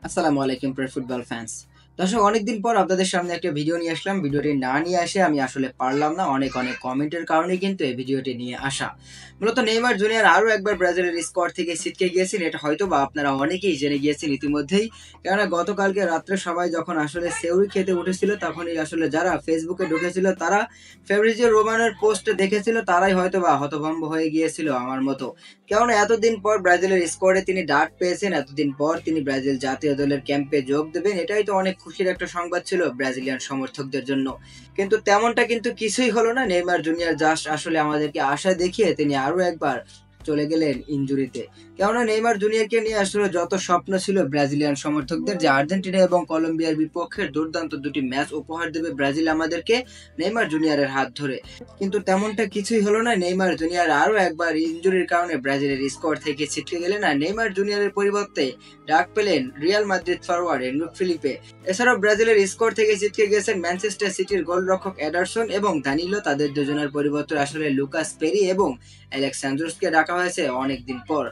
আসসালামু আলাইকুম প্রিয় ফুটবল ফ্যান্স। দর্শক, অনেকদিন পর আপনাদের সামনে একটা ভিডিও নিয়ে আসলাম। ভিডিওটি না নিয়ে আসে আমি আসলে পারলাম না। অনেক কমেন্টের কারণে কিন্তু এই ভিডিওটি নিয়ে আসা। মূলত নেইমার জুনিয়র আরও একবার ব্রাজিলের স্কোয়াড থেকে ছিটকে গিয়েছেন। এটা হয়তোবা আপনারা অনেকেই জেনে গিয়েছেন ইতিমধ্যেই। কেননা গতকালকে রাত্রে সবাই যখন আসলে সেউরি খেতে উঠেছিল, তখনই আসলে যারা ফেসবুকে ঢুকেছিল তারা ফেব্রিজিও রোমানোর পোস্ট দেখেছিল, তারাই হয়তোবা হতভম্ব হয়ে গিয়েছিল আমার মতো। কেননা এতদিন পর ব্রাজিলের স্কোয়াডে তিনি ডাক পেয়েছেন, এতদিন পর তিনি ব্রাজিল জাতীয় দলের ক্যাম্পে যোগ দেবেন। এটাই তো অনেক খুশির একটা সংবাদ ছিল ব্রাজিলিয়ান সমর্থকদের জন্য। কিন্তু তেমনটা কিন্তু কিছুই হলো না। নেইমার জুনিয়র জাস্ট আসলে আমাদেরকে আশা দেখিয়ে তিনি আরো একবার চলে গেলেন ইনজুরিতে। কেননা নেইমার জুনিয়রকে নিয়ে আসলে যত স্বপ্ন ছিল ব্রাজিলিয়ান সমর্থকদের যে আর্জেন্টিনা এবং কলম্বিয়ার বিপক্ষে দুর্দান্ত দুটি ম্যাচ উপহার দেবে ব্রাজিল আমাদেরকে নেইমার জুনিয়রের হাত ধরে, কিন্তু তেমনটা কিছুই হলো না। নেইমার জুনিয়র আরো একবার ইনজুরির কারণে ব্রাজিলের স্কোয়াড থেকে ছিটকে গেলেন, আর নেইমার জুনিয়রের পরিবর্তে ডাক পেলেন Real Madrid forward Endrick Felipe. এছাড়াও ব্রাজিলের স্কোয়াড থেকে ছিটকে গেছেন ম্যানচেস্টার সিটির গোলরক্ষক এডারসন এবং দানিলো। তাদের দুজনের পরিবর্তে আসলে লুকাস পেরি এবং অ্যালেক্স স্যান্ড্রোসকে ডাকা হয়েছে অনেকদিন পর।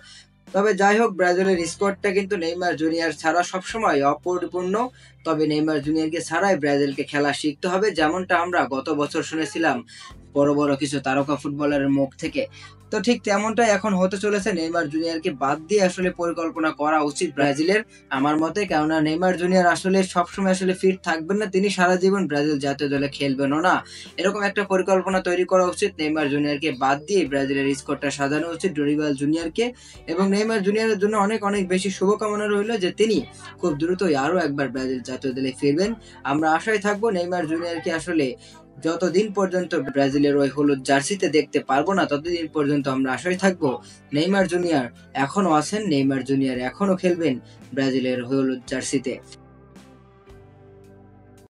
তবে যাই হোক, ব্রাজিলের স্কোয়াডটা কিন্তু নেইমার জুনিয়র ছাড়া সবসময় অপরিপূর্ণ। তবে নেইমার জুনিয়রকে ছাড়াই ব্রাজিলকে খেলা শিখতে হবে, যেমনটা আমরা গত বছর শুনেছিলাম বড় বড় কিছু তারকা ফুটবলারের মুখ থেকে। তো ঠিক তেমনটাই এখন হতে চলেছে। নেইমার জুনিয়রকে বাদ দিয়ে আসলে পরিকল্পনা করা উচিত ব্রাজিলের, আমার মতে। কেননা নেইমার জুনিয়র আসলে সবসময় আসলে ফিট থাকবেন না, তিনি সারা জীবন ব্রাজিল জাতীয় দলে খেলবেনও না। এরকম একটা পরিকল্পনা তৈরি করা উচিত। নেইমার জুনিয়রকে বাদ দিয়ে ব্রাজিলের স্কোয়াডটা সাজানো উচিত ডরিবাল জুনিয়রকে। এবং নেইমার জুনিয়রের জন্য অনেক অনেক বেশি শুভকামনা রইল যে তিনি খুব দ্রুতই আরো একবার ব্রাজিল জাতীয় দলে ফিরবেন। আমরা আশায় থাকবো নেইমার জুনিয়রকে আসলে যতদিন পর্যন্ত ব্রাজিলের ওই হলুদ জার্সিতে দেখতে পারবো না, ততদিন পর্যন্ত আমরা আশায় থাকবো নেইমার জুনিয়র এখনো আছেন, নেইমার জুনিয়র এখনো খেলবেন ব্রাজিলের হলুদ জার্সিতে।